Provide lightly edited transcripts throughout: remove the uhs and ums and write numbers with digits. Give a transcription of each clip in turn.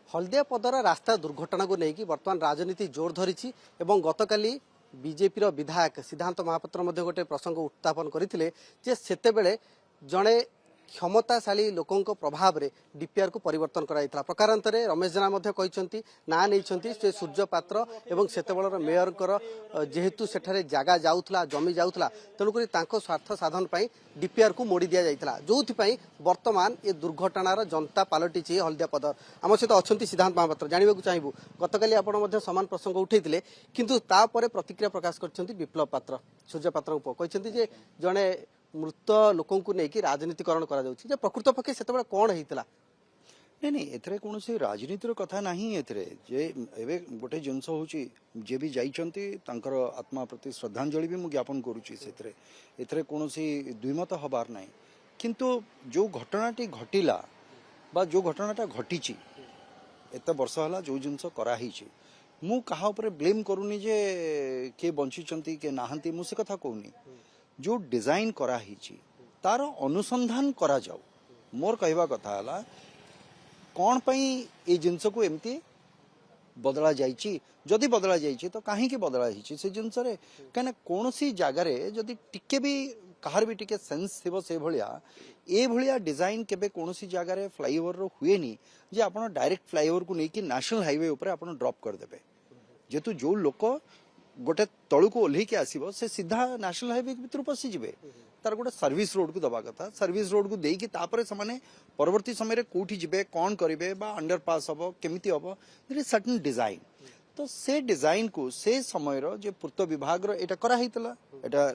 हलदियापदर रास्ता दुर्घटना को लेकिन बर्तमान राजनीति जोर धरी और गतकाली बीजेपी विधायक सिद्धांत महापात्र गोटे प्रसंग उत्थापन करते से जड़े क्षमताशाली लोकों प्रभाव में डीपीआर को परिवर्तन कराइला। प्रकारांतरे रमेश जेना कहते ना नहीं से सूर्य पात्र और सेतबेलर मेयर जेहेतु सेठारे जगह जाऊला जमी जाऊला तेणुक स्वार्थ साधन डीपीआर को मोड़ी दि जाता जो बर्तमान ये दुर्घटनार जनता पलटि हलदियापदर। आम सहित अच्छा सिद्धांत महापात्र जानवा चाहबू गतकाली आप सामान प्रसंग उठे किंतु तापर प्रतिक्रिया प्रकाश कर विप्लव पात्र सूर्य पात्र कहते जड़े मृत लोकों को लेकिन राजनीतिकरण करा प्रकृत पक्षे से कौन होता नहीं नहीं एथरे कौन से राजनीतिर कथा नहीं एथरे जे एबे गोटे जिनस होची जे भी जाइचंती तांकर आत्मा प्रति श्रद्धांजलि भी मु ज्ञापन करूची सेथरे एथरे कौन से द्विमत हबार नहीं किंतु जो घटनाटी घटिला बा जो घटनाटा घटीची एत वर्ष हला जो जिनस करा हिची मु कहा ऊपर ब्लेम करूनी जे के बंचिचंती के नाहंती मु से कथा कहूनी जो डिजाइन करा हिची तार अनुसंधान करा जाऊ। मोर कहवा कथा हला कौन पई ए जिनस को एमती बदला जाइची जदि बदला जाइची तो काहे की बदला हिची से जिनस रे कने कोनोसी जागा रे जदि टिके भी कहार भी टिके सेंस थिबो से भलिया ए भलिया डिजाइन केबे कोनोसी जागा रे फ्लाईओवर रो हुए नी जे आपण डायरेक्ट फ्लाईओवर को नेकी नेशनल हाईवे ऊपर आपण ड्रॉप कर देबे जेतु जो लोक गोटे तळु को ओल्ही के आसीबो से सीधा नेशनल हाईवे भीतर पसी जिवे तार गोटे सर्विस रोड को दबा कथा सर्विस रोड को देकी तापरे समाने परवर्ती समय रे कोठी जिवे कोन करिवे बा अंडरपास हबो केमिति हबो देयर इज सर्टेन डिजाइन तो से डिजाइन को से समय रो जे पूर्त विभाग रो एटा करा हितला एटा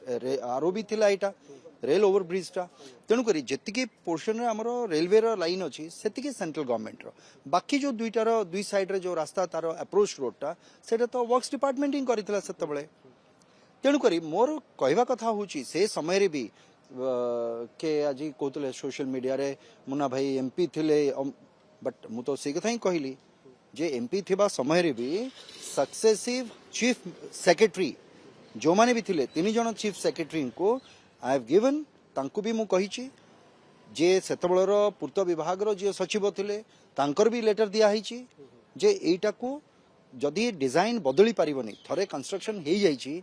आरओबी थिला एटा रेल ओवर ब्रिज टा तेणु करी जेतिकी पोर्शन रे हमरो रेलवे रो लाइन अछि सेतिकी सेंट्रल गवर्नमेंट रो बाकी जो दुईटा रो दुई साइड रे जो रास्ता तारो अप्रोच रोड टा सेटा तो वर्क्स डिपार्टमेंट इन करितला सेते बेले तेणु करी मोर कहवा कथा होची से समय रे भी के आज कहतले सोशल मीडिया रे मुन्ना भाई एमपी थिले बट मु तो से कथा ही कहली जे एमपी थिबा समय रे भी सक्सेसिव चीफ सेक्रेटरी जो माने भी थिले तीन जन चीफ सेक्रेटरी को आई हैव गिवन तांको भी मु कहिची जे सेतबेलर पूर्त विभाग रो जे सचिव थिले तांकर भी लेटर दिया हिची जे एटा को जदि डिजाइन बदली पारिबनी थरे कंस्ट्रक्शन हे जाइची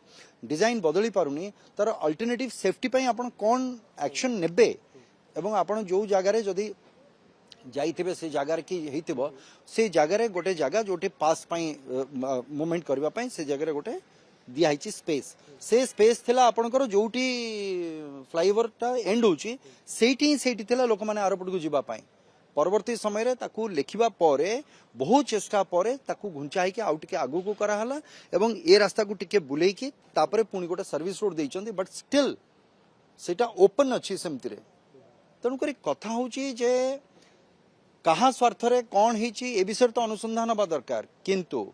डिजाइन बदली पारुनी तार अल्टरनेटिव सेफ्टी पई आपण कोन एक्शन नेबे एवं आपण जो जगह रे जदि जाइथिबे से जगह की हेतिबो से जगह रे गोटे जगह जोटे पास पई मूवमेंट करबा पई से जगह रे गोटे दिया हिची स्पेस से स्पेस थिला आपनकर जोटी फ्लाईओवर टा एंड होची सेठी थिला लोक माने आरपट को जिबा पई परवर्ती समय रे ताकू लिखिबा परे बहुत चेष्टा परे ताकू घुंचाई के आउट के आगु को करा हला एवं ए रास्ता को टिके बुलेई के तापरे पुनी गोटे सर्विस रोड देइचंदी बट स्टिल सेटा ओपन अछि सेमति रे तनु करी कथा होची जे कहा स्वार्थ रे कोन हिची ए विषय तो अनुसंधान बा दरकार किंतु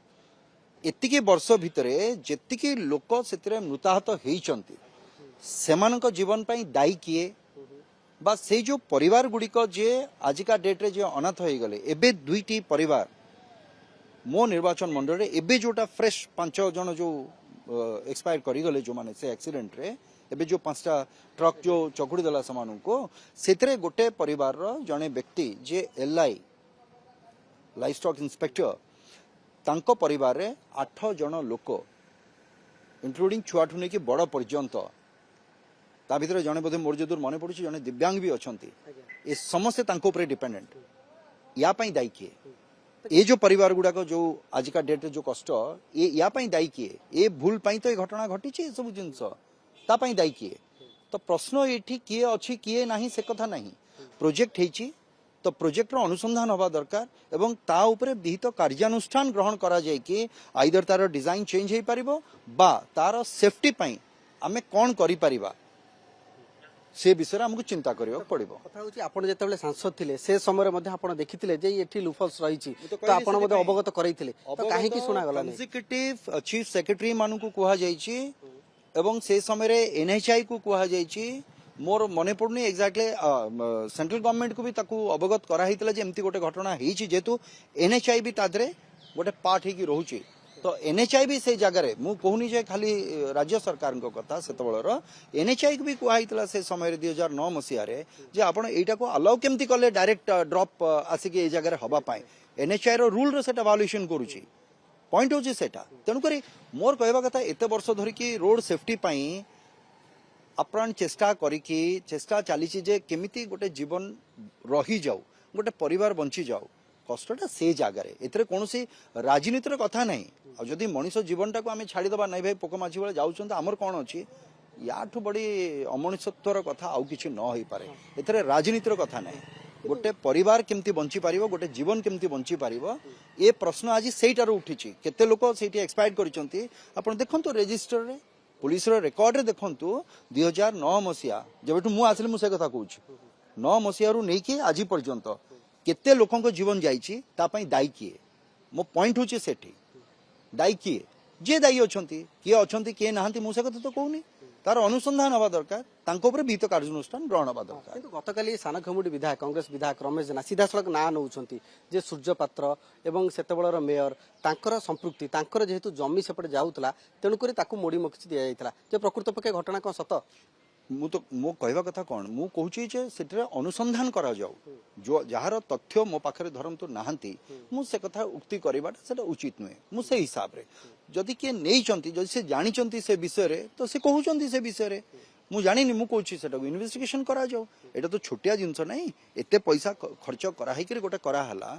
एतिके वर्ष भितरे जेतिके लोक सेतिरे मृताहत हेइचंती सेमानक जीवन पई दायी किए बा से जो परिवार गुड़िक जे आजिका डेट रे जे अनाथ हो गले एबे दुईटी परिवार मो निर्वाचन मंडल रे एबे जोटा फ्रेश 5 जन जो एक्सपायर करी गले जो माने से एक्सीडेंट रे एबे जो 5टा ट्रक जो चकुड़ी दला समान को सेतरे गोटे परिवार रो जने व्यक्ति जे एलआई लाइफ स्टॉक इंस्पेक्टर तांको परिवार रे 8 जन लोक इंक्लूडिंग छुआठू नहीं कि बड़ पर्यंत ता भीतर जने बोधे मोर जदूर मने पड़ुछि जने दिव्यांग भी अछंती ए समस्त तांको ऊपर डिपेंडेंट या पई दायी किए ए जो परिवार गुडा को जो आजिका डेट रे जो कष्ट ए या पई दायी किए ए भूल पई तो ए घटना घटी छि सब जिंस ता पई दायी किए तो प्रश्न एठी किए अछि किए नाही से कथा नाही प्रोजेक्ट हेछि तो प्रोजेक्ट रो अनुसंधान होबा दरकार एवं ता ऊपर विहित कार्यानुष्ठान ग्रहण करा जाय कि आइदर तार डिजाइन चेंज हे परिबो बा तार सेफ्टी पई आमे कोन करि परिबा से विषय हमको चिंता करियो पड़िबो। कथा होची आपण जेतेबेले सांसद थिले से समय मध्ये आपण देखिथिले जे एठी लुफल्स रहिछि तो आपण मध्ये अवगत करैथिले तो काहे की सुना गला एग्जीक्यूटिव चीफ सेक्रेटरी मानु को कुहा जायछि एवं से समय रे एनएचआई को कुहा जायछि मोर मने पड़ुनी एक्जाक्टली सेंट्रल गवर्नमेंट को भी ताकू अवगत करा हितला जे एमती गोटे घटना हेछि जेतु एनएचआई भी तादरे गोटे पार्ट हे की रहउछि तो एनएचआई भी से जगह रे मु कहूनी जे खाली राज्य सरकार को कथा सेतबेलर एनएचआई को भी कुहाइतला से समय 2009 मसिया रे जे आपण एटा को अलाउ केमती कले डायरेक्ट ड्रॉप आसी के ए जगह रे हबा पाए एनएचआई रो रूल रो सेटा वायोलेशन करूची पॉइंट होची सेटा तेणु करी मोर कहवा कथा एते वर्ष धरिकी रोड सेफ्टी पई आप्राण चेष्टा करिकी चेष्टा चली जे केमिति गोटे जीवन रही जाऊ गोटे परिवार बंची जाऊ कष्टटा से जगार एथरे कौनसी राजनीतिर कथा नहीं आदि मनीष जीवनटा को आम छाड़ीदबा नहीं भाई पोकमाछी बेले जाऊँ आमर कौन अच्छी याठू बड़ी अमनुष्यत्वर कथा आउ किछि न होई पारे एथरे राजनीतिर कथा नहीं गोटे परिवार केमती बंची पारिबो गोटे जीवन केमती बंची पारिबो ए प्रश्न आज सेटार उठिछि केते लोक सेठी एक्सपायर करिसंती आपण देखंतु रजिस्टर रे पुलिस रो रिकॉर्ड रे देखंतु 2009 मसिया जेबेटू मु आसले मु से कथा कहूछि 9 मसिया रु नै कि आज पर्यंत केते लोकंक जीवन जाइछि ता पई दायी किए मो पॉइंट होछि सेठी दायी किए जे दायी अछंती किए अछंती किए नाहंती मु से कथा तो कहूनी तार अनुसंधान हवा दरकार तांको ऊपर विहित कार्यानुष्ठान ग्रहण हवा दरकार किंतु गतकाली सानखमुडी विधायक कांग्रेस विधायक रमेश जेना सीधा सड़क ना नौछंती जे सूर्य पात्र एवं सेतेबेलर मेयर तांकर संपृक्ति तांकर जेहेतु जमी सेपटे जाउतला तेणु करी ताकू मोड़ी मकिछि दिया जाइतला जे प्रकृत पक्षे घटना कोन सत मु तो मो कहवा कथा कौन मु कहूची जे सेटरे अनुसंधान करा जाऊ जो जहार तथ्य मो पाखरे धरंतु नाहंती मु से कथा उक्ति करबाटा सेटा उचित नुहे मु से हिसाब रे जदि के नै चंती जदि से जानि चंती से विषय रे तो से कहउचंती से विषय रे मु जानिनी मु कहूची सेटा इन्वेस्टिगेशन करा जाऊ एटा तो छोटिया जिंस नहीं एते पैसा खर्च करा हे कि गोटे करा हला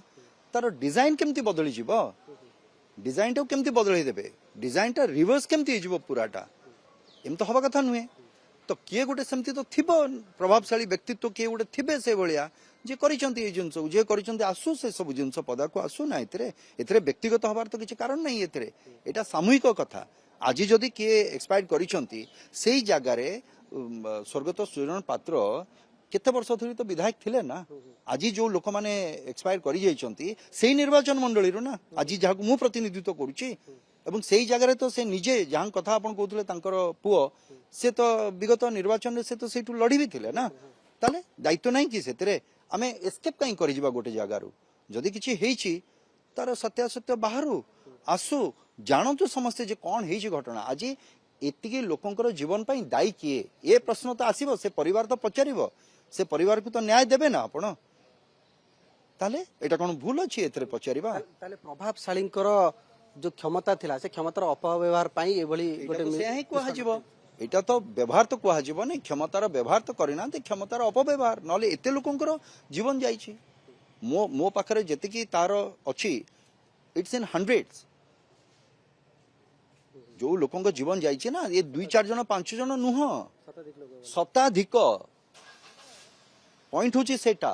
तार डिजाइन केमती बदली जिवो डिजाइन तो केमती बदली देबे डिजाइन ता रिवर्स केमती जिवो पूराटा एम तो हवा कथा नुहे तो किए गोटे सेमती तो थिबो प्रभावशाली व्यक्तित्व किए गोटे थिबे से भलिया जे करिसंती ए जिंस जे करिसंती आसु से सब जिंस पदा को आसु ना एतरे व्यक्तिगत हबार तो किछि कारण नहीं एतरे एटा सामूहिक कथा आज जदि किए एक्सपायर करिसंती सेही जगह रे स्वर्गत सुरण पात्र केते वर्ष धरि तो विधायक थिले ना आज जो लोक माने एक्सपायर करि जाइसंती सेही निर्वाचन मंडली रो ना आज जहां मु प्रतिनिधित्व करूची एवं सेही जगह तो से निजे जहां कथा आपण कहउतले तांकर पुओ से तो विगत निर्वाचन में से तो सेठू लड़ी भी थिले ना ताले दायित्व नहीं कि सेतरे आमे एस्केप काई करि जिबा गोटे जगह रु जदि किछि हेछि तार सत्यासत्य बाहरु आसु जानतु समस्ते जे कोन हेछि घटना आज एतिकी लोकंकर जीवन पई दायी किए ए प्रश्न तो आसीबो से परिवार तो पचारिबो से परिवार को तो न्याय देबे ना आपण ताले एटा कोन भूल अछि एतरे पचारिबा ताले प्रभावशालींकर जो क्षमता थिला से क्षमतार अपव्यवहार पाई एभली गोटे से ही कुहा जिवो एटा तो व्यवहार तो कुहा जिवो नै क्षमतार व्यवहार तो करिना ते क्षमतार अपव्यवहार नले एते लोकंकर जीवन जाइछि मो मो पाखरे जेतिकी तार अछि इट्स इन हंड्रेड्स जो लोकंक जीवन जाइछि ना ये 2-4 जन 5 जन नुह शताधिक पॉइंट होछि सेटा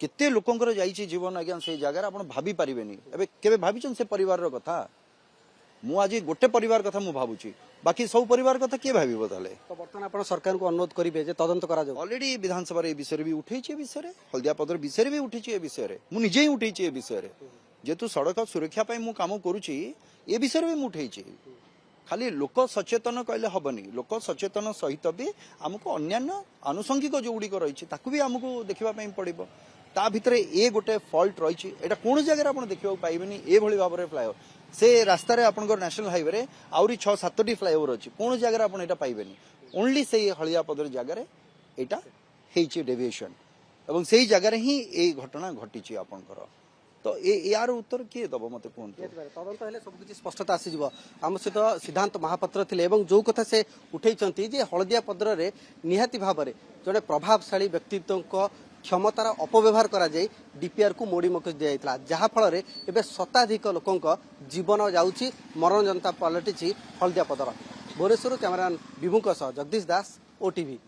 केते लोकंकर जाइछि जीवन आज्ञा से जगह आपण भाबी परिबेनी एबे केबे भाबिछन से परिवार रो कथा मु आज गोटे परिवार कथा मु भाबुची बाकी सब परिवार कथा के भाबिबो ताले तो बर्तमान आपण सरकार को अनुरोध करिवे जे तदंत करा जाऊ ऑलरेडी विधानसभा रे विषय भी उठेछि विषय रे हल्दिया पदर विषय भी उठेछि ए विषय रे मु निजे ही उठेछि ए विषय रे जेतु सड़क सुरक्षा पई मु काम करूची ए विषय भी मु उठेछि खाली लोक सचेतन कहले हबनी लोक सचेतन सहित भी हमको अन्यान्य आनुषंगिक जो गुडी रही ताकू भी हमको देखिबा पई पड़िबो ता भितरे ए गोटे फॉल्ट रही एटा कोन जगह आपण देखिबा पाइबेनी ए भली भाबरे फ्लाईओवर से रास्ता रे आपनकर नेशनल हाईवे रे आउरी 6-7टी फ्लाईओवर अछि कोन जगह रे आपण एटा पाइबेनी ओनली से हलिया पदर जगह रे एटा हेछि डेविएशन एवं सेही जगह रे ही ए घटना घटिछि आपनकर तो यार उत्तर किए दबो मते कोन तदंत हेले सब किछि स्पष्टता आसी जिवो हम सहित सिद्धांत महापात्र थिले एवं जो कथा से उठैचंती जे हळदिया पदर रे निहाती भाबरे जने प्रभावशाली व्यक्तित्व क्षमतार अपव्यवहार करा जाय डीपीआर को मोड़ी मकस दिया जायतला जहा फल रे एबे शताधिक लोकंक जीवन जाउची मरण जनता पलटिची हळदिया पदर भुवनेश्वर कैमरामैन विभुंक सह जगदीश दास ओटीवी।